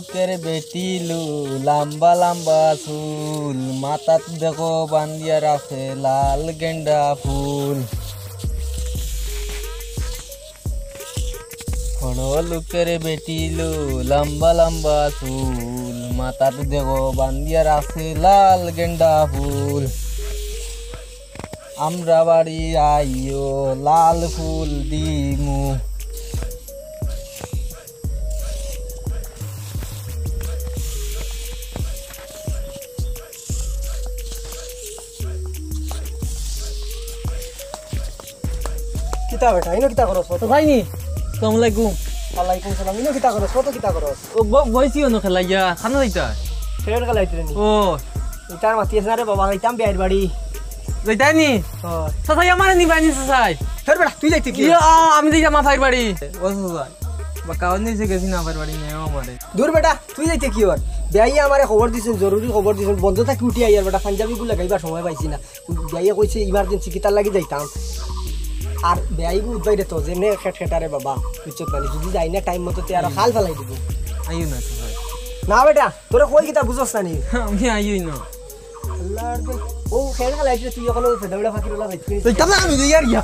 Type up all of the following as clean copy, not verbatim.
লুকের বেটিলু লম্বা লম্বা চুল মাথাত দেখো বান্ধিয়া রাখে লাল গেন্ডা ফুল বড় লুকের বেটিলু লম্বা লম্বা চুল মাথাত দেখো বান্ধিয়া রাখে লাল গেন্ডা ফুল আমরা বাড়ি আইও লাল ফুল দিমু কিতা বেটা ইনো কিতা করছ তো ভাই নি আসসালামু আলাইকুম ওয়ালাইকুম সালাম ইনো কিতা করছ কত কিতা করছ ও বইছি অন্য খেলাইয়া খানা যাইতা ফের গলাইতে নি ও ইতার মাতি আছে রে বাবা ইতাম বিয়ার বাড়ি যাইতা নি ও সাসাই আমার নিবানি সাসাই ফের বেটা তুই যাইতে কি আমি যাই আমার ভাইর বাড়ি ও সাসাই বা কাউন নিছে গেছি না ভাইর বাড়ি নেও আমারে দূর বেটা তুই যাইতে কি ওর বিয়াই আমারে খবর দিছেন জরুরি খবর দিছেন বন্ধ থাকি উঠি আইয়ার বেটা পাঞ্জাবি গুলো গাইবার সময় পাইছি না বিয়াইয়া কইছে ইমার্জেন্সি কিতার লাগি যাইতাম আর বেয়াইগু উদ্বাইরে তো যেমনে খেটারে বাবা বুঝছত মানে যদি যাই না টাইম মতো তে আর খাল ফেলাই দিব আইও না সাসাই না বেটা তোরে কই কিতা বুঝছস না নি আমি আইও না আল্লাহর দে ও খেল খেলাইছে তুই এখন ফেদাউলা ফাকিরুল্লাহ যাইছিস তুই কেমন আমি দিয়ার গিয়া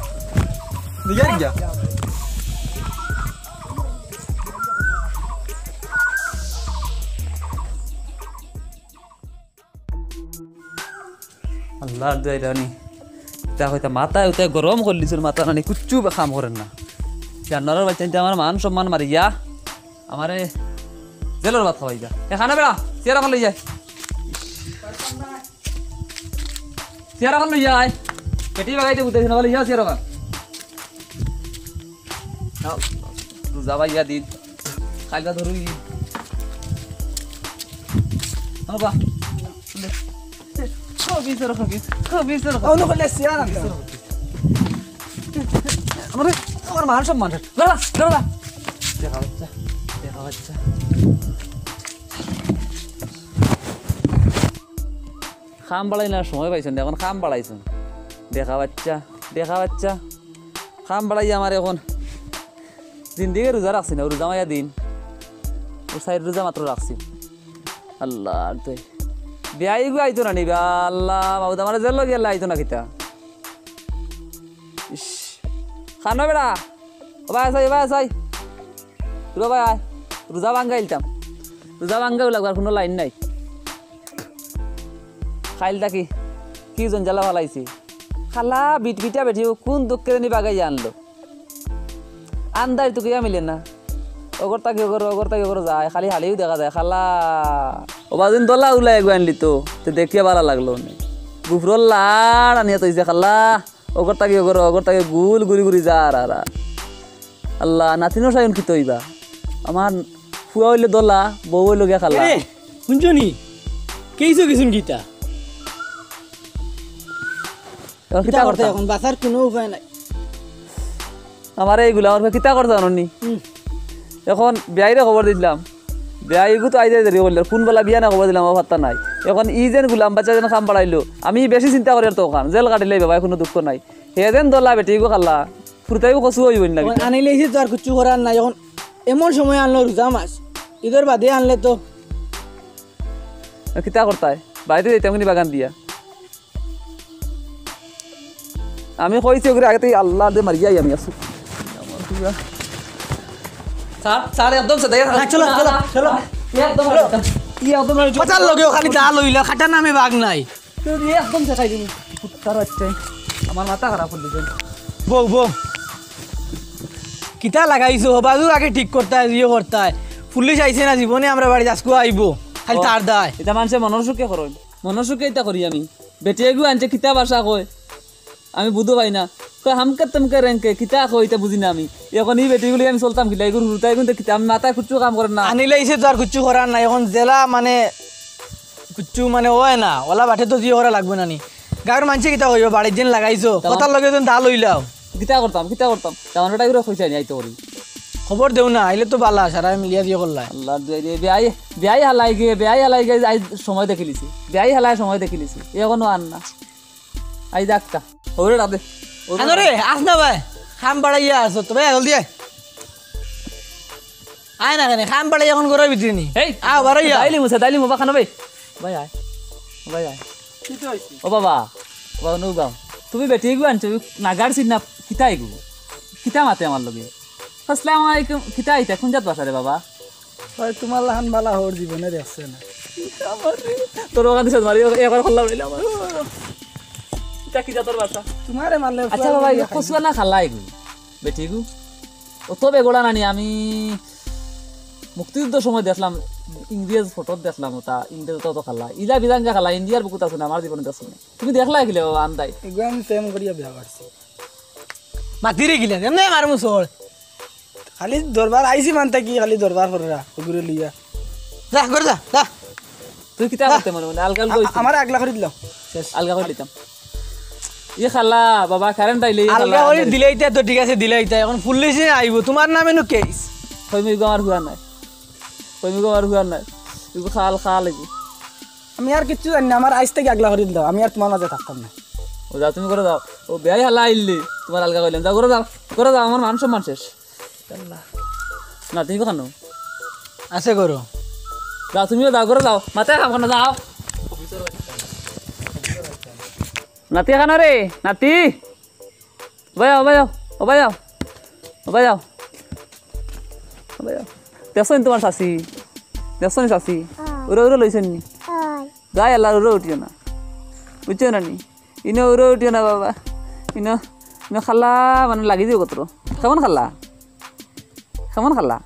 আল্লাহর দয়া রানি তা হয়তো মাথা উঠে গরম করে দিছিল মাথা রানি কুচ্ছু কাম করেন না জানার বাচ্চা আমার মান সম্মান মারিয়া আমারে জেলের ভাত খাওয়াই যা খানা বেড়া চেয়ারা খান লই যায় চেয়ারা খান লই যায় পেটি বাগাইতে বুঝতেছি না বলে ইয়া চেয়ারা খান যাবা ইয়া দিন খাইলা ধরুই বা আমার মান সম্মান খাম বাড়াই না সময় পাইছেন এখন খাম বাড়াইছেন দেখা বাচ্চা খাম বাড়াই আমার এখন জিন্দিগি রোজা রাখছি না রোজা মাইয়া দিন ও সাইড রোজা মাত্র রাখছি আল্লাহ তো বিয়াই গু আইতো না নিবা আল্লাহ বাবু আমার জেল গেল আইতো না কিতা ইস খানো বেড়া ও ভাই আসাই তুই ভাই আয় রোজা ভাঙ্গাইলতাম রোজা ভাঙ্গাও লাগবার কোনো লাইন নাই খাইলটা কি জঞ্জালা ভালাইছি খালা বিটবিটা বেঠি কোন দুঃখে নি বাগাই আনলো আন্দাজ তো কিয়া মিলে না ওগর তাকি ওগর যায় খালি হালিও দেখা যায় খালা ওবাদিন দোলা উলাই এগো আনলি তো দেখিয়া ভালো লাগলো গুফরল লাড় আনিয়া তৈছে খালা ওগর তাকি গুল গুড়ি যা আর আল্লাহ নাতিনো সাইন কি তৈবা আমার ফুয়া হইলে দোলা বউ হইল গিয়া খালা শুনছনি কেইছো কিছুন গীতা কিতা করতে এখন বাসার কোনো উপায় নাই আমার এইগুলা আমার কিতা করতে জানি এখন বিয়াইরে খবর দিলাম বিয়াইগু তো আইতে দেরি করল কোন বেলা বিয়া না খবর দিলাম আমার পাত্তা নাই এখন ই যেন গুলাম বাচ্চা যেন খাম বাড়াইলো আমি বেশি চিন্তা করি তো ওখান জেল কাটিলে বাবা কোনো দুঃখ নাই হে যেন দলা বেটিগু খালা ফুরতাইও কচু হইব না আনিলে তো আর কিছু করার নাই এখন এমন সময় আনলো রোজা মাস ঈদের বাদে আনলে তো কিতা করতাই বাড়িতে যেতাম কিন্তু বাগান দিয়া আমি কইছি ওগুলো আগে থেকে আল্লাহ দে মারিয়াই আমি আসু স্যার একদম চলো কথার লগে খালি দা লইলা খাটা নামে বাঘ নাই একদম শেখাই দিন আমার মাথা খারাপ করে দিবেন বউ কিতা লাগাইছো বাজু আগে ঠিক করতে করতে পুলিশ আইছে না জীবনে আমরা বাড়ি আজকে আইব খালি তার দায় এটা মানুষে মনের সুখে করেন মনের সুখে এটা করি আমি বেটিয়াগু আনছে কিতা ভাষা কয় আমি বুঝো পাই না কয় হামকে তমকে রেঙ্কে কিতা কয় এটা বুঝি না আমি এখন এই বেটিগুলি আমি চলতাম কিলা এগুলো হুরতাই কিন্তু কিতা আমি মাথায় কুচ্ছু কাম করেন না আনিলে এসে তো আর কুচ্ছু করার নাই এখন জেলা মানে কুচ্ছু মানে ওয় না ওলা বাটে তো জি করা লাগবে না নি গাঁর মানুষে কিতা কইব বাড়ির দিন লাগাইছো কথার লগে যখন দা লইলাও কিতা করতাম তেমন টাইপের খুঁজে নি আইতে করি খবর দেও না আইলে তো বালা সারা মিলিয়া দিয়ে করলা আল্লাহ বিয়াই হালাই গে সময় দেখিলিছি বিয়াই হালাই সময় দেখিলিছি এখনো আন না আই ডাক্তা ওরে রাতে আনরে আস না ভাই খাম বাড়াইয়া আছো তবে জলদি আয় আয় না কেন খাম পাড়ে যখন গরো ভিতরে নি এই আও বারো ইয়া দাইলি মুবা খানো ভাই ভাই আয় ভাই আয় ও বাবা বাবা নু গাও তুমি বেটি গু আনছো নাগার সিনা কিতা আইগু কিতা মাতে আমার লগে আসসালামু আলাইকুম কিতা আইতা কোন জাত ভাষা রে বাবা হয় তোমার লাহান বালা হর জীবনে দেখছে না তোর ওখান থেকে মারি একবার খল্লা রইলা আমার কিতা কিতা তোর ভাষা তোমারে মারলে আচ্ছা বাবা কসুয়া না খালা আইগু বেটি গু ও তো বেগোড়া নানি আমি মুক্তিযুদ্ধের সময় দেখলাম ইংরেজ ফটো দেখলাম ওটা ইংরেজ তো খালা ইলা বিধানকা খালা ইন্ডিয়ার বুকুত আছে না আমার জীবনে দেখছো না তুমি দেখলা গেলে বাবা আন্দাই এগুলো আমি প্রেম করিয়া বিয়া করছি মাতিরে গিলা এমনি মারমু চল খালি দরবার আইছি মানতা কি খালি দরবার করা ওগুলো লিয়া যা করে যা যা তুই কিতা করতে মনে মনে আলগা কইছিস আমার আগলা করে দিলাম শেষ আলগা করে দিতাম ইয়ে খালা বাবা কারেন্ট আইলে আলগা করে দিলেই তো ঠিক আছে দিলেই এখন পুলিশে আইব তোমার নামে নো কেস কইমি গামার হুয়া নাই কইমি গামার হুয়া নাই ইগো খাল খাল ইগো আমি আর কিছু জানি না আমার আইস থেকে আগলা করে দাও আমি আর তোমার মাঝে থাকতাম না ও যাও তুমি করে দাও ও বেয়াই হালা আইলি তোমার আলগা কইলাম যাও করে দাও আমার মান সম্মান শেষ না তুমি কেন আছে করো যাও তুমিও যাও করে যাও মাথায় খাম কেন যাও নাতি খানো রে নাতি বাজাও বাজাও ও বাজাও ও বাজাও ও বাজাও দেখছো নি তোমার শাশি দেখছো নি শাশি উড়ে উড়ে লইছেন নি গায়ে আল্লাহ উড়ে উঠিও না বুঝছো না নি ইনো উড়ে উঠিও না বাবা ইনো ইনো খালা মানে লাগি দিও কত কেমন খালা কেমন খালা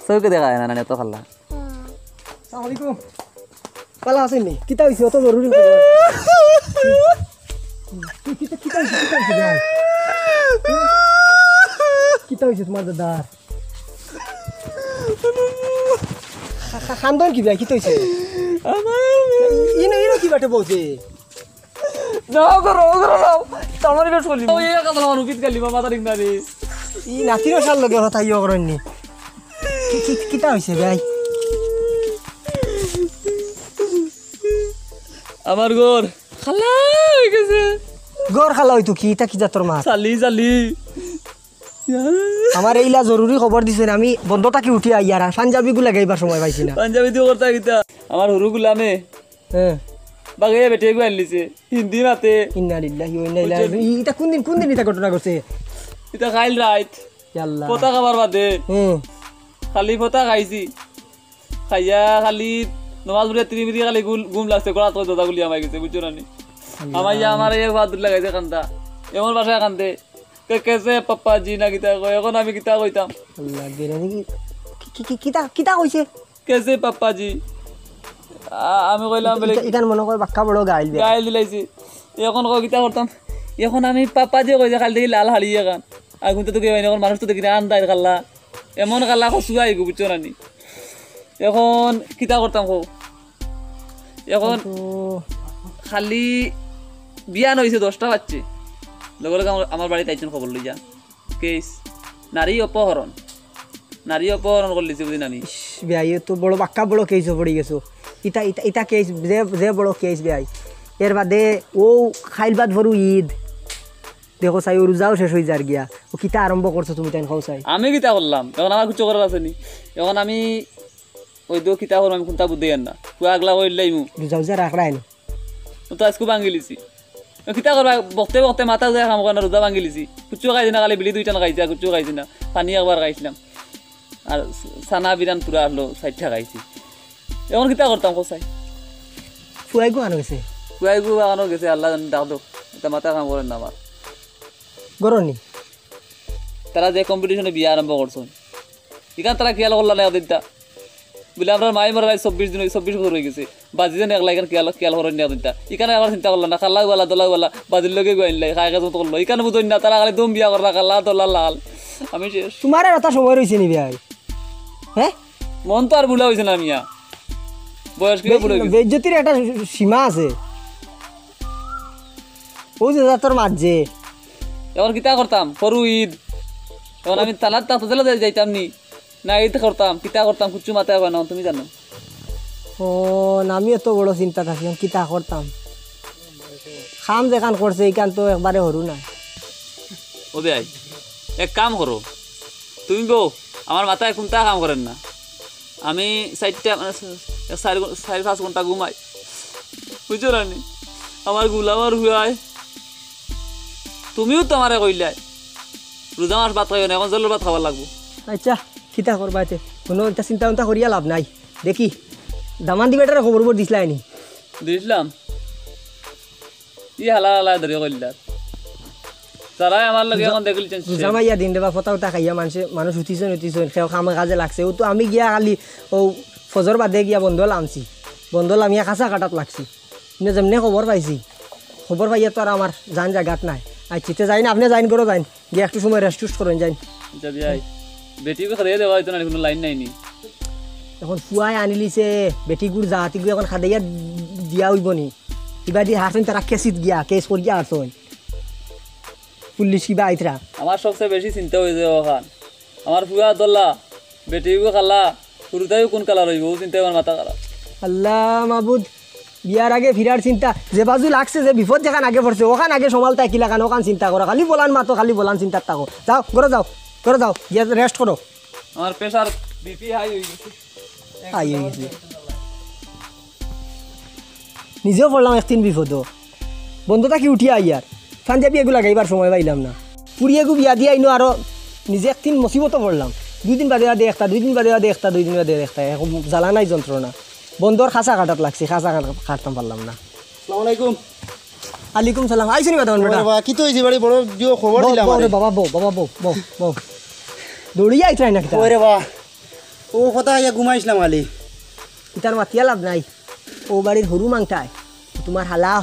সবকে দেখা যায় না এত খালা আসসালামু আলাইকুম পালা আছেন নি কিতা হইছে অত জরুরি কিতা হইছে তোমার দাদা খান্দন কি ভাই কিতা হইছে ইনো ইনো কি বাটে বলছে যাও করো যাও তোমার এটা চলি ওই এক কথা আমার উপিত গালি মাথা ঠিক না রে ই নাতিরও সাল লগে কথা ইয় করেননি কিতা হইছে ভাই আমার ঘর খালা হয়ে গেছে গড় খালা হইতো কি তা কি জাতর মাছ চালি চালি আমার এইলা জরুরি খবর দিছেন আমি বন্ধটা কি উঠি আইয়ার পাঞ্জাবি গুলা গাইবার সময় পাইছি না পাঞ্জাবি দিও করতা কিতা আমার হুরু গুলামে হ্যাঁ বাগে বেটে গু আনলিছে হিন্দি মাতে ইন্না লিল্লাহি ওয়া ইন্না ইলাইহি এটা কোন দিন এটা ঘটনা করছে এটা খাইল রাইত আল্লাহ পতা খাবার বাদে হ্যাঁ খালি পতা খাইছি খাইয়া খালি নমাজ পড়ে তিরিমিরি খালি ঘুম লাগছে গলা তো দাদা গুলি আমায় গেছে বুঝছো না নি আমার এক বাহাদুর লাগাইছে কান্দা এমন বাসায় কান্দে কেসে পাপ্পা জি না কিতা কয় এখন আমি কিতা কইতাম আল্লাহ গেরানি কি কিতা কইছে কেসে পাপ্পা জি আমি কইলাম বলে ইতান মনে কর বাক্কা বড় গাইল দিলাইছি এখন কই কিতা করতাম এখন আমি পাপ্পা জি কইছে খালি দেখি লাল হাড়িয়ে গান আগুন তো কেউ এখন মানুষ তো দেখি আন্দাই কাল্লা এমন কাল্লা কচুয়া আইগো বুঝছো না নি এখন কিতা করতাম কো এখন খালি বিয়ান হয়েছে 10টা বাচ্চে লগে লগে আমার বাড়িতে আইছেন খবর লই যা কেস নারী অপহরণ করলিছি বুঝিন আমি ভাই তো বড় বাক্কা বড় কেস পড়ে গেছো ইটা কেস যে বড় কেস ভাই এর বাদে ও খাইল বাদ ভরু ঈদ দেখো চাই ও রোজাও শেষ হয়ে যার গিয়া ও কিতা আরম্ভ করছো তুমি তাই খাও চাই আমি কিতা করলাম এখন আমার কিছু করার আছে নি এখন আমি ওই দো কিতা করলাম আমি কোনটা বুঝতে না পুয়া আগলা কইলাই মু রোজা উজা রাখলাই না তো আজকে ভাঙি লিছি কিতা করবা বকতে মাথা যায় কাম করে রোজা ভাঙি লিছি কুচু খাইছি না খালি বিলি দুইটা খাইছি আর কুচু খাইছি না পানি একবার খাইছিলাম আর সানা বিরান পুরা হলো 60টা খাইছি এখন কিতা করতাম কোসাই ফুয়াই গো আনো গেছে ফুয়াই গো আনো গেছে আল্লাহ জানে ডাক দো এটা মাথা কাম করেন না আমার গরনি তারা যে কম্পিটিশনে বিয়া আরম্ভ করছেন এখান তারা খেয়াল করল না দিনটা বলে আপনার মাই মারা 24 বছর হয়ে গেছে বাজি যেন একলা এখানে খেয়াল করেন না দিনটা এখানে আবার চিন্তা করল না খাল্লা গলা দোলা গলা বাজির লগে গাইলাই খাই কাজ মতো করলো এখানে বুঝুন না তারা খালি দম বিয়া করলা খাল্লা দোলা লাল আমি শেষ তোমার এটা সময় রয়েছে নি ভাই হ্যাঁ মন তো আর ভুলা হয়েছে না মিয়া বয়স কি ভুলে গেছে বেজ্জতির একটা সীমা আছে ও যে তোর মাঝে এখন কিতা করতাম পরু ঈদ এখন আমি তালার তাতে যাইতাম নি না ঈদ করতাম কিতা করতাম কুচু মাথায় না তুমি জানো ও আমি এত বড় চিন্তা থাকি কিতা করতাম খাম যেখান করছে এইখান তো একবারে হরু না ও ভাই এক কাম করো তুমি গো আমার মাথায় কোনটা কাম করেন না আমি 4-5 ঘন্টা ঘুমাই বুঝছো রানি আমার গুলামার হুয়ায় তুমিও তো আমারে কইলাই রোজা মাস ভাত খাইও না এখন জলের ভাত খাবার লাগবো আচ্ছা কিতা করবা এতে কোনো এটা চিন্তা করিয়া লাভ নাই দেখি দামান দিবেটারে খবর দিছিলাই নি দিছিলাম ই হালা হালা ধরে কইলার তারাই আমার লাগে এখন দেখলি চেঞ্জ জামাইয়া দিন দেবা ফটা উঠা খাইয়া মানুষ উঠিছেন সেও কামে কাজে লাগছে ও তো আমি গিয়া খালি ও ফজর বাদে গিয়া বন্ধ লামছি বন্ধ লামিয়া খাঁচা কাটাত লাগছি কিন্তু যেমনি খবর পাইছি খবর পাইয়া তো আর আমার জান জায়গাত নাই আচ্ছিতে যাই না আপনি যাইন করো যাইন গিয়ে একটু সময় রেস্ট করেন যাইন যাবি আই বেটিকে খাইয়ে দেওয়া হয়তো না কোনো লাইন নাইনি এখন ফুয়াই আনিলিছে বেটি গুড় জাহাতি গুড় এখন খাদাইয়া দিয়া হইব নি কিবা দিয়ে হারছেন তারা কেসিত গিয়া কেস করিয়া হারছেন পুলিশ কিবা আইতরা আমার সবচেয়ে বেশি চিন্তা হয়ে যায় ওখান আমার ফুয়া দল্লা বেটিকে খালা শুরুতেও কোন কালার হইব ও চিন্তা আমার মাথা খারাপ আল্লাহ মাহবুদ বিয়ার আগে ফিরার চিন্তা যে বাজু লাগছে যে বিপদ যেখান আগে পড়ছে ওখান আগে সমালতা কি লাগান ওখান চিন্তা করো খালি বলান মাতো খালি বলান চিন্তা থাকো যাও করে যাও গিয়ে রেস্ট করো আমার প্রেসার বিপি হাই হয়ে গেছে নিজেও পড়লাম একদিন বিপদ বন্ধুটা কি উঠিয়া আইয়ার পাঞ্জাবি এগুলো গাইবার সময় পাইলাম না পুড়িয়ে গু বিয়া দিয়ে আইনো আরো নিজে একদিন মুসিবতও পড়লাম 2 দিন বাদে একটা 2 দিন বাদে একটা 2 দিন বাদে একটা এখন জ্বালা নাই যন্ত্রণা বন্ধর খাঁচা কাটাত লাগছে খাঁচা কাটতাম পারলাম না আসসালামু আলাইকুম আলাইকুম সালাম আইছো নি বাদান বেটা বাবা কি তো হইছে বাড়ি বড় জিও খবর দিলাম আরে বাবা বউ দৌড়িয়া আইছাই না কিতা ওরে বাবা ও কথা ইয়া ঘুমাইছিলাম খালি ইতার মাতিয়া লাভ নাই ও বাড়ির হরু মাংটায় তোমার হালা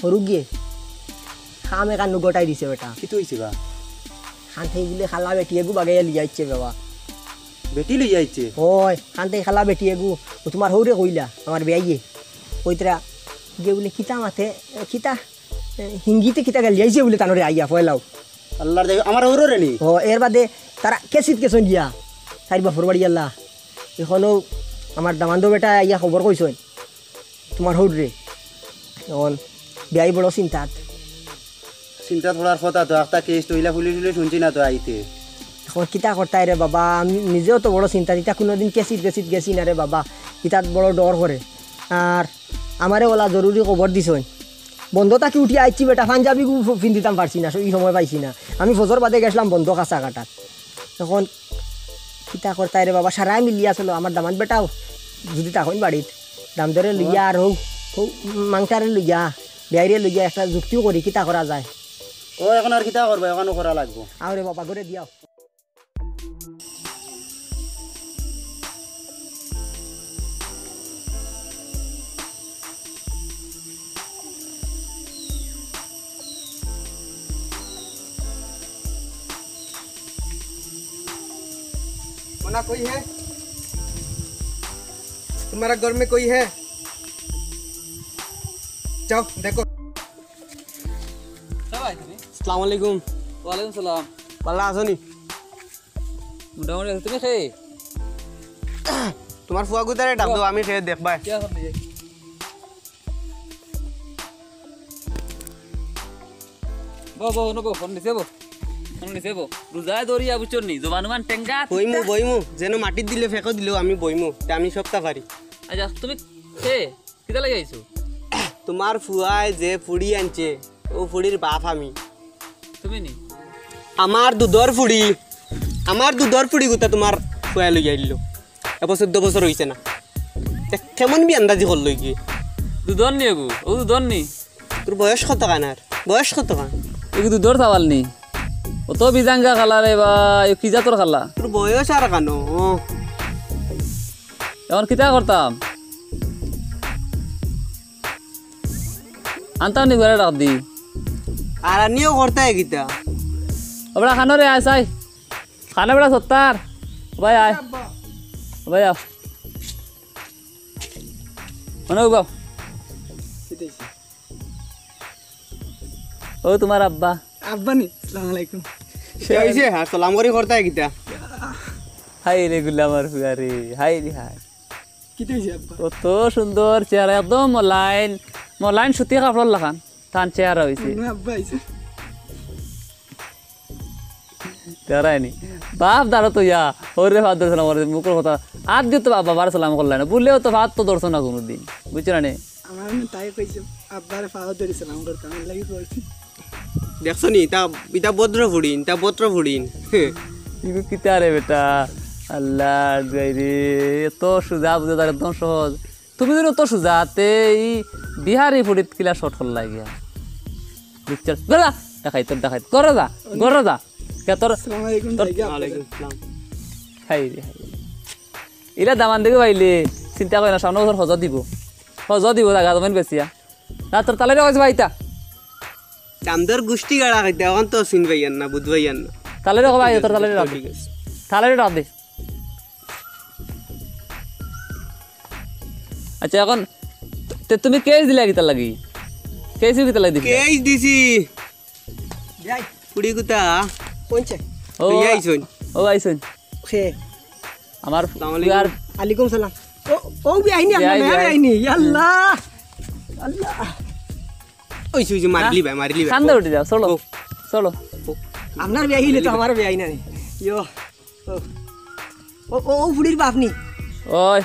হরু গিয়ে খামে কান্নু গোটাই দিছে বেটা কি তো হইছে বা খান্থে বলে খালা বেটি এগু বাগাইয়া লিয়াইছে বাবা বেটি লই আইছে ওই খান্থে খালা বেটি এগু ও তোমার হৌরে কইলা আমার বেয়াইয়ে কইতরা গিয়ে বলে কিতা মাথে কিতা হিঙ্গিতে কিতা গেল যাইছে বলে তানরে আইয়া পয়লাও আল্লাহর দেব আমার ওরে রে নি ও এর বাদে তারা কেসিত কেসন গিয়া সাইড বাফর বাড়ি আল্লাহ এখনো আমার দামান্দ বেটা ইয়া খবর কইছন তোমার হৌরে এখন বেয়াই বড় চিন্তাত চিন্তা থোড়ার কথা তো একটা কেস তইলা পুলিশ শুনছি না তো আইতে এখন কিতা করতাই রে বাবা আমি নিজেও তো বড় চিন্তা ইটা কোনোদিন কেসিত গেছি না রে বাবা ইটাত বড় ডর করে আর আমারে ওলা জরুরি খবর দিছন বন্ধটা কি উঠি আইছি বেটা পাঞ্জাবি পিন্ধিতাম পারছি না এই সময় পাইছি না আমি ফজর বাদে গেছিলাম বন্ধ কাঁচা কাটাত তখন কিতা করতাই রে বাবা সারাই মিলিয়া চলো আমার দামান বেটাও যদি তখন বাড়িত দাম ধরে লইয়া আর হোক মাংটারে লইয়া বেয়াইরে লইয়া একটা যুক্তিও করি কিতা করা যায় ও এখন আর কিতা করবা এখনো করা লাগবো আরে বাবা করে দিয়াও मना कोई है तुम्हारा घर में कोई है जाओ देखो আসসালামু আলাইকুম ওয়ালাইকুম সালাম ভালো আছো নি মোটামুটি তুমি খেয়ে তোমার ফুয়া গুতারে ডাক দাও আমি খেয়ে দেখবা কি এখন নিয়ে বো নবো ফোন নিছে বো রোজায় দরিয়া বুঝছো নি জবানুমান টেঙ্গা বইমু যেন মাটির দিলে ফেঁকো দিলেও আমি বইমু আমি সবটা পারি আচ্ছা তুমি খেয়ে কিতা লাগে আইছো তোমার ফুয়ায় যে ফুড়ি আনছে ও ফুড়ির বাপ আমি তুমি নি আমার দুধর ফুড়ি গুতা তোমার ফুয়া লই আইল এবার 14 বছর হয়েছে না কেমন বি আন্দাজি করল কি দুধর নি এগু ও দুধর নি তোর বয়স কত কানার বয়স কত কান এগু দুধর থাওয়াল নি ও তো বিজাঙ্গা খালা রে বা কি জাতর খালা তোর বয়স আর কানো এখন কিতা করতাম আনতাম নি ঘরে রাখ দি আর আনিও করতে গিতা ওবড়া খানো রে আয় খানা বেড়া সত্তার ভাই আয় ভাই আও মানে বাবু ও তোমার আব্বা আব্বা নি আসসালামু আলাইকুম সে হইছে আর সালাম করি করতে গিতা হাই রে গুলামার ফুয়ারে হাই রে হাই কি হইছে আব্বা কত সুন্দর চেহারা একদম মলাইন সুতি কাপড় লাগান তান চেহারা হইছে আব্বা আইছে তেরাই নি বাপ দাঁড়ো তো ইয়া ওরে ভাত ধরছে না মুখের কথা আর দিয়ে তো বাবার সালাম করলাই না বললেও তো ভাত তো ধরছো না কোনোদিন বুঝছো না নে আমার তাই কইছে আব্বার পাও ধরে সালাম করতাম লাগি কইছি দেখছো নি ইটা বদ্র ফুড়িন ইগো কিতা রে বেটা আল্লাহ গাইরে এত সুজা বুঝে তার একদম সহজ তুমি যদি অত সুজাতে এই বিহারি ফুড়িত কিলা শর্ট হল লাগিয়া বুঝছো গলা দেখাই গড় যা কে তোর আসসালামু আলাইকুম ওয়ালাইকুম আসসালাম হাই রে ইলা দামান দেখে পাইলে চিন্তা করে না সামনে বছর হজ দিব জায়গা জমেন বেশিয়া না তোর তালে রাখছে ভাইটা দামদর গোষ্ঠী গাড়া খাইতে এখন তো চিন ভাইয়ান না বুধ ভাইয়ান না তালে রাখ ভাই তোর তালে রাখ ঠিক আছে তালে রাখ দে আচ্ছা এখন তুমি কেস দিলা কিতা লাগি কেস কিতা লাগি কেস দিছি যাই পুড়ি কুতা কোনছে ও তুই আইছন ও আইছন সে আমার আসসালামু আলাইকুম। আর আলাইকুম সালাম ও বিআইনি বিআই, আল্লাহ বিআই। আইনি আল্লাহ আল্লাহ ওই মারিলি ভাই খান্দা উঠে যাও চলো আপনার বিআই হইলে তো আমার বিআই না ইয়ো ও ও বুড়ির বাপ নি ওই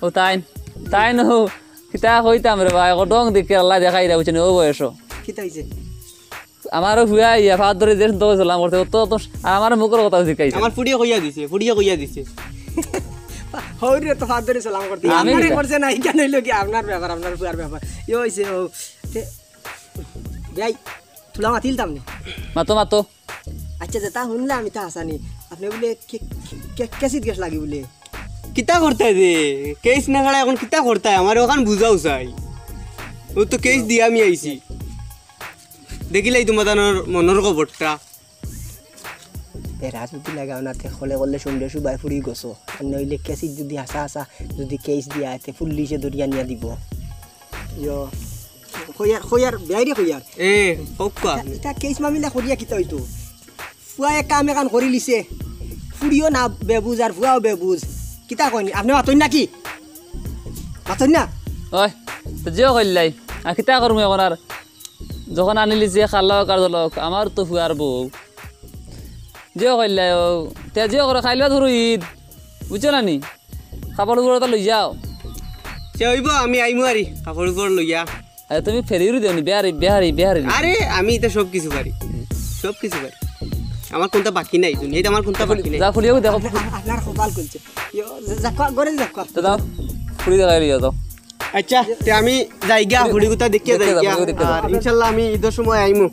ও তাই ন কিতা কইতাম রে ভাই ডং দেখে আল্লাহ দেখাই দেয় বুঝছেন ও বয়স কি তাইছে আমারও হুয়া ইয়া ভাত ধরে যে তো সালাম করতে তো আমার মুখের কথা শিখাইছে আমার ফুড়িয়ে কইয়া দিছে হৌরে তো হাত ধরে সালাম করতে আমি আপনারে কিতা? করছে না কেন হইলো কি আপনার ব্যাপার আপনার বুয়ার ব্যাপার ইয়ো হইছে ও বিআই তুলা মাতিলতাম নি মাতো আচ্ছা যেটা শুনলাম এটা আসানি আপনি বলে কেসিত গেছ লাগি বলে কিতা করতে দে কেস না খাড়া এখন কিতা করতে আমার ওখান বুঝাও চাই ও তো কেস দিয়া আমি আইছি দেখিলাই তোমার মনের খবরটা এরা যদি লাগাও না হলে করলে শুনলে সুবাই ফুরি গছো আর নইলে কেসিত যদি আসা যদি কেস দিয়া এতে পুলিশে ধরিয়া নিয়া দিব ইয়ো খয়ার বেয়াইরে খয়ার এ হোক কা এটা কেস মামিলা করিয়া কিতা হইতো ফুয়া এক কাম একান করি লিছে ফুরিও না বেবুজ আর ফুয়াও বেবুজ কিতা কইনি আপনি মাতই নাকি মাতই না ওই তো যে কইলাই আর কিতা করমু এখন আর যখন আনিলি যে খালাও কার দলক আমার তো হুয়ার বউ যে কইলাই ও তে যে করে খাইলা ধরু ঈদ বুঝছো না নি কাপড় উপর লই যাও সে হইব আমি আইমু আরি কাপড় উপর লইয়া আরে তুমি ফেরিরু দেওনি বিহারি আরে আমি তো সব কিছু পারি আমার কোনটা বাকি নাই দুনিয়াতে আমার কোনটা বাকি নাই যা ফুলিও দেখো আপনার কপাল কইছে ইয়ো যাকো গরে যাকো তো দাও ফুলি দেখাই লিও দাও আচ্ছা তে আমি যাইগা হুড়ি গুতা দেখিয়ে দেখে যাইগা যাও, দেখে যাও। আর ইনশাআল্লাহ আমি ঈদের সময় আইমু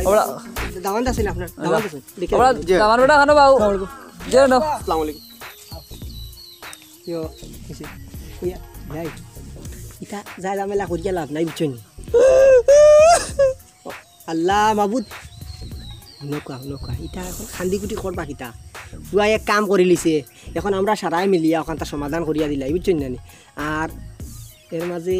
ওরা দামান আছে আপনার দামান আছে দেখে ওরা আমার বেটা খানো বাবু যে নাও আসসালামু আলাইকুম ইয়ো কিছে ইয়া যাই ইটা যাই লামেলা করিয়া লাভ নাই বুঝছেন আল্লাহ মাবুদ নকা ইটা এখন খান্দি কুটি করবা কিতা পুরা এক কাম করে লিছে এখন আমরা সারাই মিলিয়া ওখানটা সমাধান করিয়া দিলাই বুঝছেন না আর এর মাঝে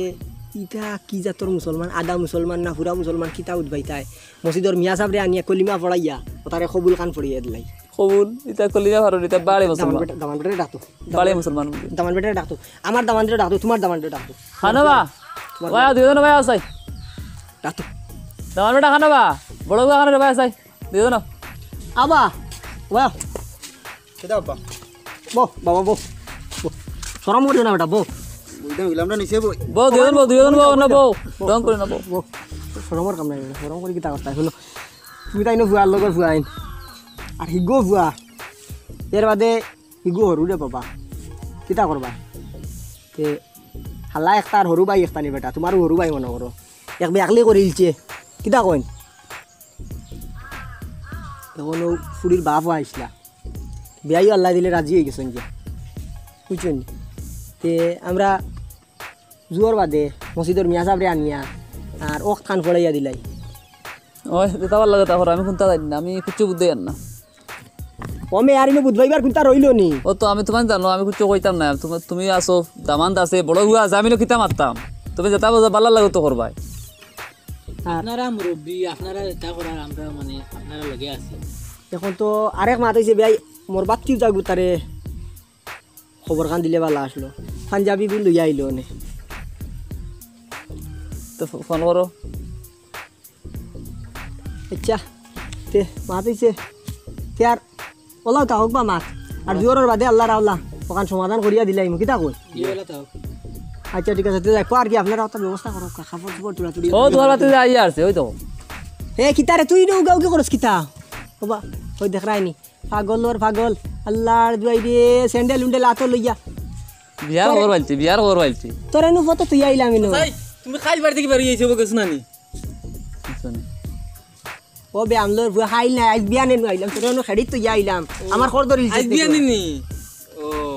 ইটা কি জাতর মুসলমান আদা মুসলমান না পুরা মুসলমান কিতা উঠবাইতাই মসজিদর মিয়া সাবরে আনিয়া কলিমা পড়াইয়া তারে কবুল খান পড়িয়া দিলাই কবুল ইতা কলিনা ভালো ইতা বাড়ি মুসলমান দামান বেটারে ডাকতো বাড়ি মুসলমান দামান বেটারে ডাকতো আমার দামান বেটারে ডাকতো তোমার দামান বেটারে ডাকতো খানো বা ভাই দুজন ভাই আসাই ডাকতো দামান বেটা খানো বা বড় বা খানো ভাই আসাই দুজন আবা বাহ সেটা বাবা বো বাবা বো শরম করিও না বেটা বো বুঝতে গেলাম না নিচে বই বউ দুজন বউ না বউ ডং করে না বউ বো শরমর কাম নাই শরম করি কিতা কথা হলো তুমি তাই নো ভুয়ার লগর ভুয়াইন আর হিগো ভুয়া এর বাদে হিগো হরু রে বাবা কিতা করবা তে হালা একটা আর হরু বাই একটা নি বেটা তোমার হরু বাই মনে করো এক একলি করিলছে কিতা কইন এখন ফুরির বাপ আইসলা বিয়াই আল্লাহ দিলে রাজি হয়ে গেছেন যে বুঝছেন তে আমরা জুয়ার বাদে মসজিদর মিয়া সাবরে আনিয়া আর ওক খান ফড়াইয়া দিলাই ওই দিতা ভালো লাগে তারপর আমি কোনটা জানি না আমি কিছু বুঝতে জানি না কমে আর ইনো বুধবাইবার কোনটা রইল নি ও তো আমি তোমার জানো আমি কিছু কইতাম না তুমি আসো দামান আছে বড় হুয়া আছে আমি কিতা মারতাম তুমি যেটা বোঝা ভালো লাগে তো করবাই আপনারা মুরব্বী আপনারা এটা করার আমরা মানে আপনারা লগে আছি এখন তো আরেক মাত হয়েছে বিয়াই মোর বাচ্চিও যাগু তারে খবর খান দিলে ভালো আসলো পাঞ্জাবি বি লইয়া আইলো নে তো ফোন করো আচ্ছা তে মাত হয়েছে তে আর ওলাও তা হোক বা মাছ আর জোরের বাদে আল্লাহ রাউলা ওখান সমাধান করিয়া দিলাই মুখি তা কই কি হলো তাও আচ্ছা ঠিক আছে যাই আর কি আপনারা একটা ব্যবস্থা করো খাবার দাবার তুলা তুলি ও তোমার বাতে আই আসছে ওই তো হে কিতারে তুই নৌ গাও কি করস কিতা বাবা ওই দেখ রাইনি পাগল আল্লাহর দুয়াই রে স্যান্ডেল উন্ডেল আতো লইয়া বিয়ার খবর পাইছি তোরে নু ফটো তুই আইলাম ইনো তুমি খাই বাড়ি থেকে বেরিয়ে এসে গেছ না নি ও বে আমলোর বুয়া হাইল না আজ বিয়া নেনু আইলাম তোরে নু খেড়ি তুই আইলাম আমার খর ধরিল আজ বিয়া নিনি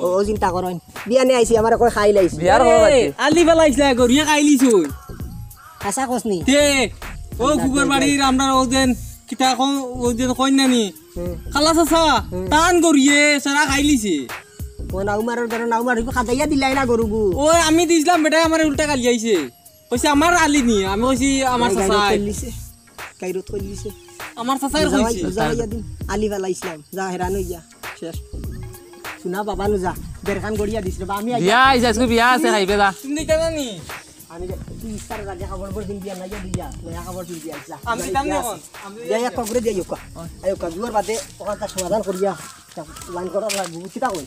ও চিন্তা করন বিয়া নে আইছি আমার কই খাইল আইছি বিয়ার খবর পাইছি আলি বেলাইছে গরিয়া খাইলিছ হাসা কসনি তে ও গুগর বাড়ির আমরা ওদিন কিতা ওদিন কই নানি খালা চাচা টান গরিয়ে সারা খাইলিছে ও নাউমারর ধর নাউমার খাদাইয়া দিলাই না গরুগু ওই আমি দিছিলাম বেটা আমার উল্টা গালি আইছে কইছে আমার আলি নি আমি কইছি আমার চাচা কাইরত কইলিছে আমার চাচাই কইছে যাইয়া দিন আলি ফেলাইছিলাম যা হেরান হইয়া শেষ শুনা বাবা নু যা বেরখান গড়িয়া দিছিল বা আমি বিয়া আইছে আজকে বিয়া আছে খাইবে যা তুমি দিতা নানি আমি তুই ইস্তার রাজা খবর বল দিন দিয়া নাইয়া দিয়া নয়া খবর তুই দিয়া আইছা আমি দিতাম নি এখন যাই এক করে দিয়া আয়ো কা জুয়ার বাদে ওখানটা সমাধান করিয়া লাইন করার লাগবে বুঝিতা কই